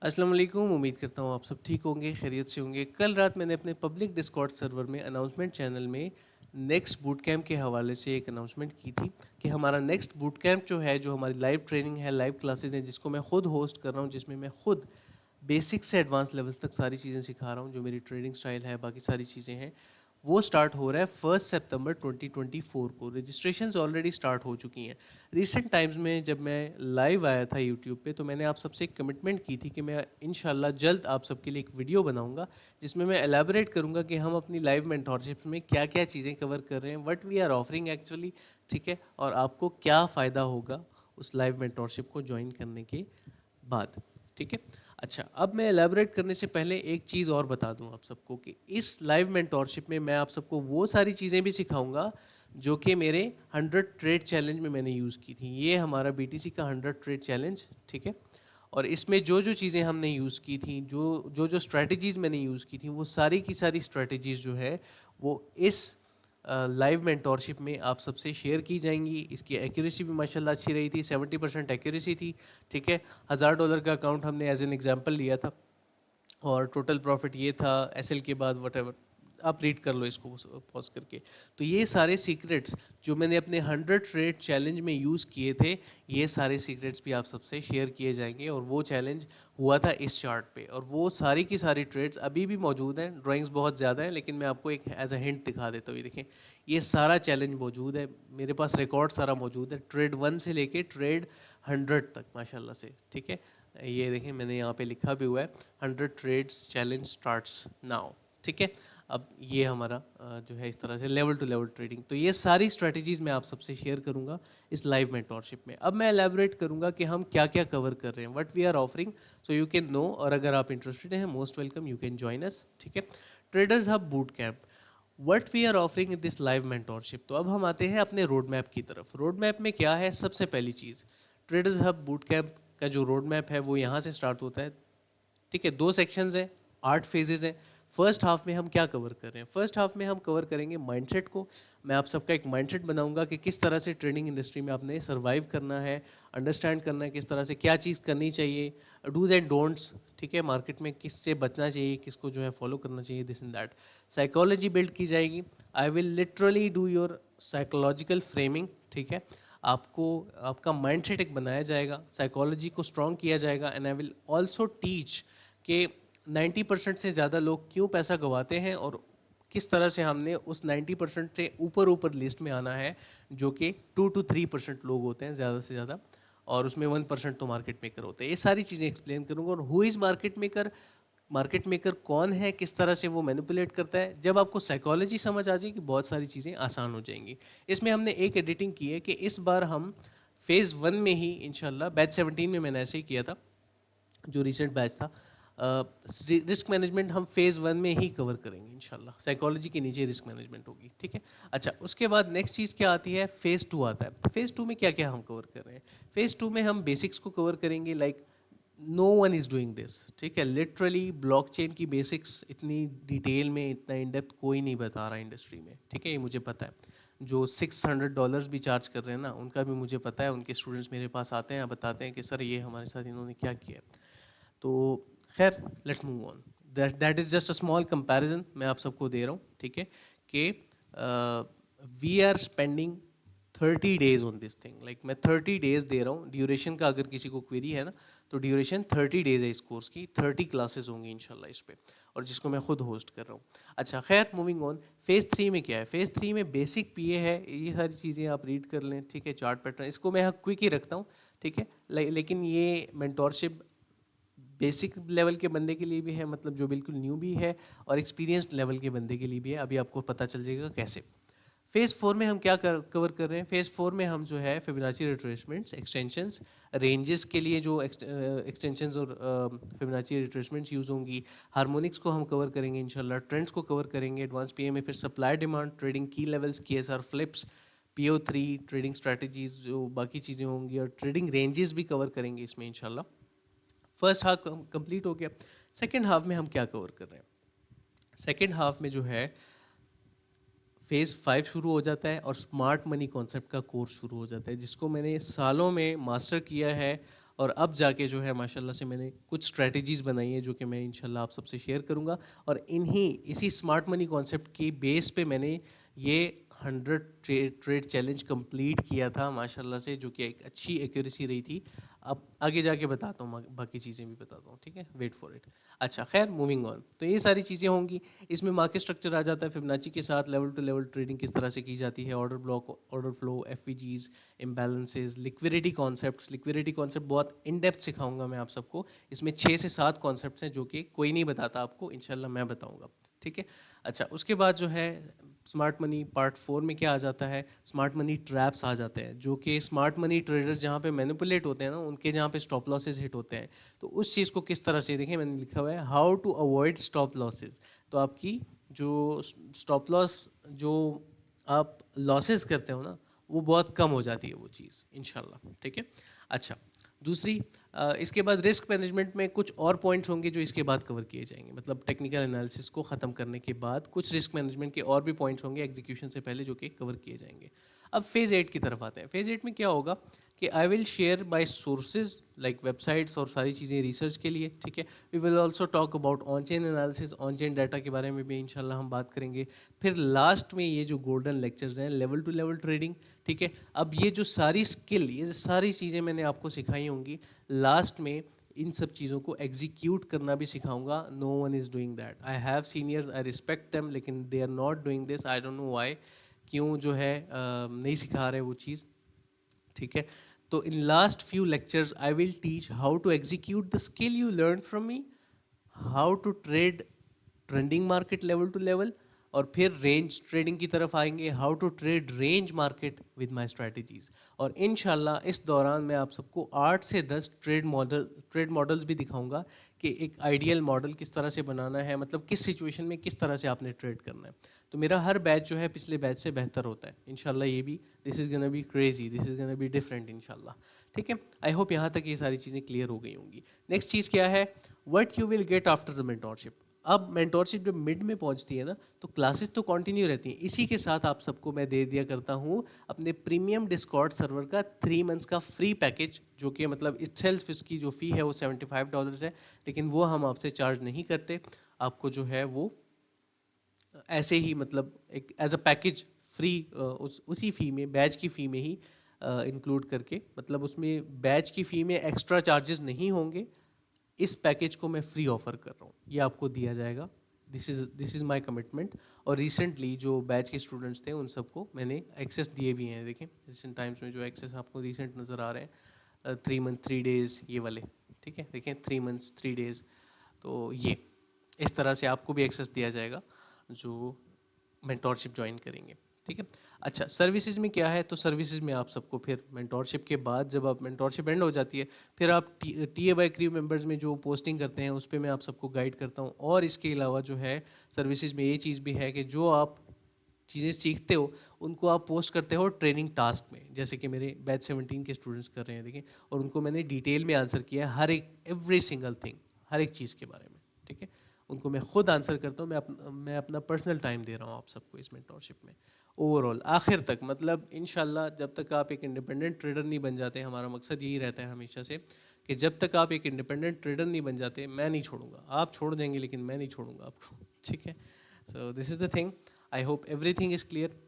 अस्सलाम वालेकुम। उम्मीद करता हूँ आप सब ठीक होंगे, खैरियत से होंगे। कल रात मैंने अपने पब्लिक डिस्कॉर्ड सर्वर में अनाउंसमेंट चैनल में नेक्स्ट बूट कैंप के हवाले से एक अनाउंसमेंट की थी कि हमारा नेक्स्ट बूट कैंप जो है, जो हमारी लाइव ट्रेनिंग है, लाइव क्लासेस हैं, जिसको मैं खुद होस्ट कर रहा हूँ, जिसमें मैं खुद बेसिक से एडवांस लेवल्स तक सारी चीज़ें सिखा रहा हूँ, जो मेरी ट्रेडिंग स्टाइल है, बाकी सारी चीज़ें हैं, वो स्टार्ट हो रहा है 1 सितंबर 2024 को। रजिस्ट्रेशंस ऑलरेडी स्टार्ट हो चुकी हैं। रिसेंट टाइम्स में जब मैं लाइव आया था यूट्यूब पे, तो मैंने आप सबसे एक कमिटमेंट की थी कि मैं इंशाल्लाह जल्द आप सबके लिए एक वीडियो बनाऊंगा जिसमें मैं एलैबोरेट करूंगा कि हम अपनी लाइव मेंटोरशिप में क्या क्या चीज़ें कवर कर रहे हैं, what we are offering actually, ठीक है, और आपको क्या फ़ायदा होगा उस लाइव मेंटोरशिप को ज्वाइन करने के बाद, ठीक है। अच्छा, अब मैं एलैबोरेट करने से पहले एक चीज़ और बता दूं आप सबको कि इस लाइव मेंटोरशिप में मैं आप सबको वो सारी चीज़ें भी सिखाऊंगा जो कि मेरे 100 ट्रेड चैलेंज में मैंने यूज़ की थी। ये हमारा बीटीसी का 100 ट्रेड चैलेंज, ठीक है। और इसमें जो जो चीज़ें हमने यूज़ की थी, जो जो स्ट्रैटेजीज़ मैंने यूज़ की थी, वो सारी की सारी स्ट्रैटेजीज़ जो है वो इस लाइव मेंटोरशिप में आप सबसे शेयर की जाएंगी। इसकी एक्यूरेसी भी माशाल्लाह अच्छी रही थी, 70% एक्यूरेसी थी, ठीक है। $1000 का अकाउंट हमने एज एन एग्जांपल लिया था और टोटल प्रॉफिट ये था एसएल के बाद, वट, आप रीड कर लो इसको पॉज करके। तो ये सारे सीक्रेट्स जो मैंने अपने 100 ट्रेड चैलेंज में यूज़ किए थे, ये सारे सीक्रेट्स भी आप सबसे शेयर किए जाएंगे। और वो चैलेंज हुआ था इस चार्ट पे, और वो सारी की सारी ट्रेड्स अभी भी मौजूद हैं। ड्राइंग्स बहुत ज़्यादा हैं, लेकिन मैं आपको एक एज अ हिंट दिखा देता हूँ। ये देखें, ये सारा चैलेंज मौजूद है, मेरे पास रिकॉर्ड सारा मौजूद है, ट्रेड 1 से लेके ट्रेड 100 तक माशाल्लाह से, ठीक है। ये देखें, मैंने यहाँ पे लिखा भी हुआ है 100 ट्रेड्स चैलेंज स्टार्ट्स नाउ, ठीक है। अब ये हमारा जो है इस तरह से लेवल टू लेवल ट्रेडिंग। तो ये सारी स्ट्रेटजीज मैं आप सबसे शेयर करूंगा इस लाइव मेंटोरशिप में। अब मैं एलैबोरेट करूंगा कि हम क्या क्या कवर कर रहे हैं, what we are offering, so you can know. और अगर आप इंटरेस्टेड हैं, most welcome, you can join us, ठीक है। Traders hub boot camp, what we are offering in this live mentorship. तो अब हम आते हैं अपने रोड मैप की तरफ। रोड मैप में क्या है? सबसे पहली चीज़, ट्रेडर्स हब बूट कैंप का जो रोड मैप है वो यहाँ से स्टार्ट होता है, ठीक है। 2 सेक्शंस हैं, 8 फेजेस हैं। फर्स्ट हाफ में हम क्या कवर कर रहे हैं? फर्स्ट हाफ में हम कवर करेंगे माइंडसेट को। मैं आप सबका एक माइंडसेट बनाऊंगा कि किस तरह से ट्रेडिंग इंडस्ट्री में आपने सर्वाइव करना है, अंडरस्टैंड करना है, किस तरह से क्या चीज़ करनी चाहिए, डूज एंड डोंट्स, ठीक है। मार्केट में किससे बचना चाहिए, किसको जो है फॉलो करना चाहिए, this in that. Psychology build की जाएगी। I will literally do your psychological framing, ठीक है। आपको आपका माइंडसेट एक बनाया जाएगा, साइकोलॉजी को स्ट्रॉन्ग किया जाएगा। And I will also teach कि 90% से ज़्यादा लोग क्यों पैसा गंवाते हैं और किस तरह से हमने उस 90% से ऊपर ऊपर लिस्ट में आना है, जो कि 2 to 3% लोग होते हैं ज़्यादा से ज़्यादा, और उसमें 1% तो मार्केट मेकर होते हैं। ये सारी चीज़ें एक्सप्लेन करूँगा। और who is market maker, market maker कौन है, किस तरह से वो मैनिपुलेट करता है। जब आपको साइकोलॉजी समझ आ जाएगी, बहुत सारी चीज़ें आसान हो जाएंगी। इसमें हमने एक एडिटिंग की है कि इस बार हम फेज़ 1 में ही इंशाल्लाह, बैच 17 में मैंने ऐसे ही किया था जो रिसेंट बैच था, रिस्क मैनेजमेंट हम फेज़ 1 में ही कवर करेंगे इंशाल्लाह। साइकोलॉजी के नीचे रिस्क मैनेजमेंट होगी, ठीक है। अच्छा, उसके बाद नेक्स्ट चीज़ क्या आती है? फेज़ 2 आता है। तो फेज़ 2 में क्या क्या हम कवर कर रहे हैं? फेज़ 2 में हम बेसिक्स को कवर करेंगे, like no one is doing this, ठीक है। लिटरली ब्लॉकचेन की बेसिक्स इतनी डिटेल में, इतना इन डेप्थ कोई नहीं बता रहा इंडस्ट्री में, ठीक है। ये मुझे पता है। जो $600 भी चार्ज कर रहे हैं ना, उनका भी मुझे पता है। उनके स्टूडेंट्स मेरे पास आते हैं, बताते हैं कि सर ये हमारे साथ इन्होंने क्या किया है। तो खैर, let's move on. That is just a small comparison मैं आप सबको दे रहा हूँ, ठीक है, कि we are spending 30 days on this thing. Like मैं 30 डेज दे रहा हूँ। ड्यूरेशन का अगर किसी को क्वेरी है ना, तो ड्यूरेशन 30 डेज है इस कोर्स की। 30 क्लासेस होंगी इंशाल्लाह इस पे, और जिसको मैं खुद होस्ट कर रहा हूँ। अच्छा खैर, मूविंग ऑन। फेज़ 3 में क्या है? फेज़ 3 में बेसिक पीए है। ये सारी चीज़ें आप रीड कर लें, ठीक है। चार्ट पैटर्न इसको मैं क्विक ही रखता हूँ, ठीक है। लेकिन ये मेंटोरशिप बेसिक लेवल के बंदे के लिए भी है, मतलब जो बिल्कुल न्यू भी है, और एक्सपीरियंस्ड लेवल के बंदे के लिए भी है। अभी आपको पता चल जाएगा कैसे। फेज़ 4 में हम क्या कवर कर रहे हैं? फेज़ 4 में हम जो है फिबोनाची रिट्रेसमेंट्स, एक्सटेंशंस, रेंजेस के लिए जो एक्सटेंशंस और फिबोनाची रिट्रेसमेंट्स यूज़ होंगी। हार्मोनिक्स को हम कवर करेंगे इंशाल्लाह। ट्रेंड्स को कवर करेंगे। एडवांस पीए में फिर सप्लाई डिमांड, ट्रेडिंग की levels, KSR flips, PO3, trading strategies, जो बाकी चीज़ें होंगी, और ट्रेडिंग रेंजेस भी कवर करेंगे इसमें इंशाल्लाह। फर्स्ट हाफ कंप्लीट हो गया। सेकेंड हाफ में हम क्या कवर कर रहे हैं? सेकेंड हाफ में जो है फेज़ 5 शुरू हो जाता है, और स्मार्ट मनी कॉन्सेप्ट का कोर्स शुरू हो जाता है, जिसको मैंने सालों में मास्टर किया है। और अब जाके जो है माशाल्लाह से मैंने कुछ स्ट्रैटेजीज़ बनाई हैं जो कि मैं इंशाल्लाह आप सबसे शेयर करूँगा। और इसी स्मार्ट मनी कॉन्सेप्ट की बेस पे मैंने ये 100 ट्रेड चैलेंज कंप्लीट किया था माशाल्लाह से, जो कि एक अच्छी एक्यूरेसी रही थी। अब आगे जाके बताता हूँ, बाकी चीज़ें भी बताता हूँ, ठीक है, वेट फॉर इट। अच्छा खैर, मूविंग ऑन, तो ये सारी चीज़ें होंगी। इसमें मार्केट स्ट्रक्चर आ जाता है, फिबोनाची के साथ लेवल टू लेवल ट्रेडिंग किस तरह से की जाती है, order block, order flow, FVGs, imbalances, liquidity concept बहुत इन डेप्थ सिखाऊंगा मैं आप सबको। इसमें 6 से 7 कॉन्सेप्ट्स हैं जो कि कोई नहीं बताता आपको, इंशाल्लाह मैं बताऊंगा, ठीक है। अच्छा, उसके बाद जो है स्मार्ट मनी पार्ट 4 में क्या आ जाता है, स्मार्ट मनी ट्रैप्स आ जाते हैं, जो कि स्मार्ट मनी ट्रेडर जहाँ पे मैनिपुलेट होते हैं ना, उनके जहाँ पे स्टॉप लॉसेस हिट होते हैं। तो उस चीज़ को किस तरह से, देखिए मैंने लिखा हुआ है how to avoid stop losses. तो आपकी जो स्टॉप लॉस, जो आप लॉसेस करते हो ना, वो बहुत कम हो जाती है वो चीज़ इंशाल्लाह, ठीक है। अच्छा, दूसरी इसके बाद रिस्क मैनेजमेंट में कुछ और पॉइंट्स होंगे जो इसके बाद कवर किए जाएंगे, मतलब टेक्निकल एनालिसिस को ख़त्म करने के बाद कुछ रिस्क मैनेजमेंट के और भी पॉइंट्स होंगे एग्जीक्यूशन से पहले जो कि कवर किए जाएंगे। अब फेज़ 8 की तरफ आते हैं। फेज़ 8 में क्या होगा कि I will share by sources like websites और सारी चीज़ें रिसर्च के लिए, ठीक है। We will also talk about on chain analysis, on chain data के बारे में भी इंशाल्लाह हम बात करेंगे। फिर लास्ट में ये जो गोल्डन लेक्चर्स हैं, लेवल टू लेवल ट्रेडिंग, ठीक है। अब ये जो सारी स्किल, ये सारी चीज़ें मैंने आपको सिखाई होंगी, लास्ट में इन सब चीज़ों को एग्जीक्यूट करना भी सिखाऊंगा। No one is doing that. I have seniors, I respect them, लेकिन they are not doing this. I don't know why, क्यों जो है नहीं सिखा रहे वो चीज़, ठीक है। तो in last few lectures I will teach how to execute the skill you learn from me, how to trade trending market level to level, और फिर रेंज ट्रेडिंग की तरफ आएंगे, how to trade range market with my strategies. और इंशाल्लाह इस दौरान मैं आप सबको 8 से 10 ट्रेड मॉडल्स भी दिखाऊंगा कि एक आइडियल मॉडल किस तरह से बनाना है, मतलब किस सिचुएशन में किस तरह से आपने ट्रेड करना है। तो मेरा हर बैच जो है पिछले बैच से बेहतर होता है इंशाल्लाह। ये भी this is gonna be crazy, this is gonna be different इंशाल्लाह, ठीक है। आई होप यहाँ तक ये सारी चीज़ें क्लियर हो गई होंगी। नेक्स्ट चीज़ क्या है, what you will get after the mentorship. अब मेंटोरशिप जब मिड में पहुंचती है ना, तो क्लासेस तो कंटिन्यू रहती हैं। इसी के साथ आप सबको मैं दे दिया करता हूँ अपने प्रीमियम डिस्कॉर्ड सर्वर का 3 मंथ्स का फ्री पैकेज, जो कि मतलब इटसेल्फ इसकी जो फ़ी है वो $75 है, लेकिन वो हम आपसे चार्ज नहीं करते। आपको जो है वो ऐसे ही, मतलब एक एज अ पैकेज फ्री, उसी फ़ी में, बैच की फ़ी में ही इंक्लूड करके, मतलब उसमें बैच की फ़ी में एक्स्ट्रा चार्जेस नहीं होंगे। इस पैकेज को मैं फ्री ऑफर कर रहा हूँ, ये आपको दिया जाएगा। This is my commitment. और रिसेंटली जो बैच के स्टूडेंट्स थे उन सबको मैंने एक्सेस दिए भी हैं। देखें रिसेंट टाइम्स में जो एक्सेस आपको रिसेंट नज़र आ रहे हैं, 3 मंथ 3 डेज़ ये वाले, ठीक है। देखें 3 मंथ्स 3 डेज़, तो ये इस तरह से आपको भी एक्सेस दिया जाएगा जो मेंटोरशिप ज्वाइन करेंगे, ठीक है। अच्छा, सर्विसेज में क्या है, तो सर्विसेज में आप सबको फिर मेंटोरशिप के बाद, जब आप मेंटोरशिप एंड हो जाती है, फिर आप T A by crew members में जो पोस्टिंग करते हैं उस पर मैं आप सबको गाइड करता हूँ। और इसके अलावा जो है सर्विसेज में ये चीज़ भी है कि जो आप चीज़ें सीखते हो उनको आप पोस्ट करते हो ट्रेनिंग टास्क में, जैसे कि मेरे बैच 17 के स्टूडेंट्स कर रहे हैं, देखिए। और उनको मैंने डिटेल में आंसर किया है हर एक एवरी सिंगल थिंग, हर एक चीज़ के बारे में, ठीक है। उनको मैं खुद आंसर करता हूँ, मैं अपना पर्सनल टाइम दे रहा हूँ आप सबको इस मेंटोरशिप में। ओवरऑल आखिर तक, मतलब इंशाल्लाह जब तक आप एक इंडिपेंडेंट ट्रेडर नहीं बन जाते, हमारा मकसद यही रहता है हमेशा से कि जब तक आप एक इंडिपेंडेंट ट्रेडर नहीं बन जाते, मैं नहीं छोड़ूंगा। आप छोड़ देंगे लेकिन मैं नहीं छोड़ूंगा आपको, ठीक है। So this is the thing. I hope everything is clear.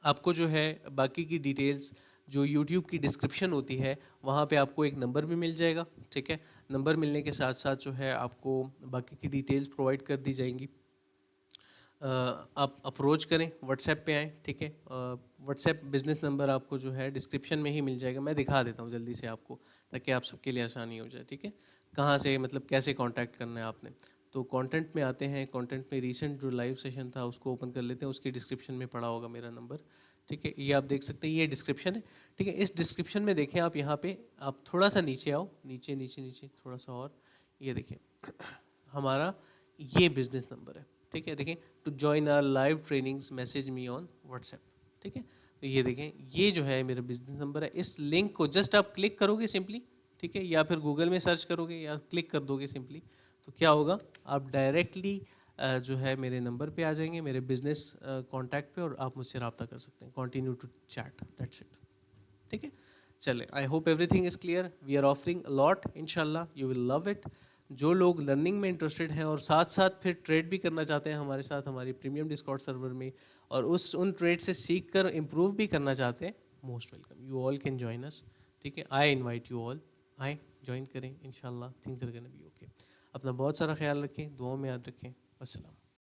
आपको जो है बाकी की डिटेल्स जो यूट्यूब की डिस्क्रिप्शन होती है वहाँ पे आपको एक नंबर भी मिल जाएगा, ठीक है। नंबर मिलने के साथ साथ जो है आपको बाकी की डिटेल्स प्रोवाइड कर दी जाएंगी। आप अप्रोच करें, व्हाट्सएप पे आएँ, ठीक है। व्हाट्सएप बिजनेस नंबर आपको जो है डिस्क्रिप्शन में ही मिल जाएगा। मैं दिखा देता हूँ जल्दी से आपको, ताकि आप सबके लिए आसानी हो जाए, ठीक है। कहाँ से, मतलब कैसे कांटेक्ट करना है आपने। तो कंटेंट में आते हैं, कंटेंट में रिसेंट जो लाइव सेशन था उसको ओपन कर लेते हैं, उसकी डिस्क्रिप्शन में पड़ा होगा मेरा नंबर, ठीक है। ये आप देख सकते हैं, ये डिस्क्रिप्शन है, ठीक है। इस डिस्क्रिप्शन में देखें आप, यहाँ पे आप थोड़ा सा नीचे आओ, नीचे नीचे नीचे थोड़ा सा और, ये देखें हमारा ये बिजनेस नंबर है, ठीक है। देखें to join our live trainings message me on WhatsApp, ठीक है। तो ये देखें, ये जो है मेरा बिजनेस नंबर है। इस लिंक को जस्ट आप क्लिक करोगे सिंपली, ठीक है, या फिर गूगल में सर्च करोगे या क्लिक कर दोगे सिंपली, तो क्या होगा, आप डायरेक्टली जो है मेरे नंबर पे आ जाएंगे, मेरे बिजनेस कॉन्टैक्ट पे, और आप मुझसे रब्ता कर सकते हैं। Continue to chat, that's it, ठीक है। चले, I hope everything is clear. We are offering lot, इंशाल्लाह यू विल लव इट. जो लोग लर्निंग में इंटरेस्टेड हैं और साथ साथ फिर ट्रेड भी करना चाहते हैं हमारे साथ हमारी प्रीमियम डिस्कॉर्ड सर्वर में, और उन ट्रेड से सीख कर इम्प्रूव भी करना चाहते हैं, most welcome, you all can join us. ठीक है, आई इनवाइट यू ऑल, आए ज्वाइन करें, इंशाल्लाह things are gonna be okay. अपना बहुत सारा ख्याल रखें, दुआओं में याद रखें. अस्सलाम.